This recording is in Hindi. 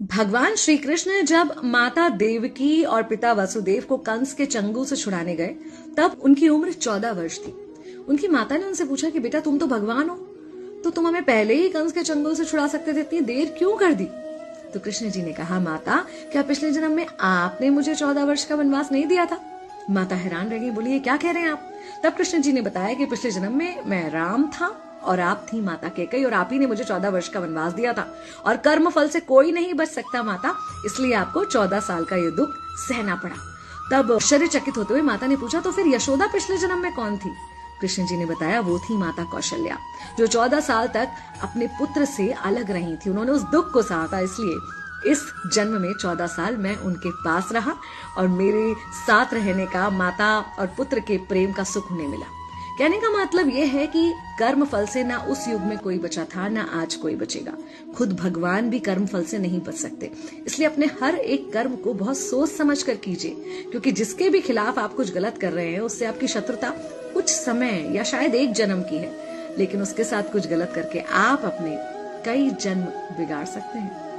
भगवान श्री कृष्ण जब माता देवकी और पिता वसुदेव को कंस के चंगुल से छुड़ाने गए, तब उनकी उम्र 14 वर्ष थी। उनकी माता ने उनसे पूछा कि बेटा तुम तो भगवान हो, तो तुम हमें पहले ही कंस के चंगुल से छुड़ा सकते थे, इतनी देर क्यों कर दी? तो कृष्ण जी ने कहा, माता क्या पिछले जन्म में आपने मुझे 14 वर्ष का वनवास नहीं दिया था? माता हैरान रह गई, बोली ये क्या कह रहे हैं आप? तब कृष्ण जी ने बताया कि पिछले जन्म में मैं राम था और आप थी माता कैकेयी, और आप ही ने मुझे 14 वर्ष का वनवास दिया था, और कर्म फल से कोई नहीं बच सकता माता, इसलिए आपको 14 साल का ये दुख सहना पड़ा। तब आश्चर्यचकित होते हुए माता ने पूछा, तो फिर यशोदा पिछले जन्म में कौन थी? कृष्ण जी ने बताया, वो थी माता कौशल्या, जो 14 साल तक अपने पुत्र से अलग रही थी। उन्होंने उस दुख को सहा था, इसलिए इस जन्म में 14 साल मैं उनके पास रहा और मेरे साथ रहने का, माता और पुत्र के प्रेम का सुख उन्हें मिला। कहने का मतलब यह है कि कर्म फल से ना उस युग में कोई बचा था, ना आज कोई बचेगा। खुद भगवान भी कर्म फल से नहीं बच सकते, इसलिए अपने हर एक कर्म को बहुत सोच समझ कर कीजिए, क्योंकि जिसके भी खिलाफ आप कुछ गलत कर रहे हैं उससे आपकी शत्रुता कुछ समय या शायद एक जन्म की है, लेकिन उसके साथ कुछ गलत करके आप अपने कई जन्म बिगाड़ सकते हैं।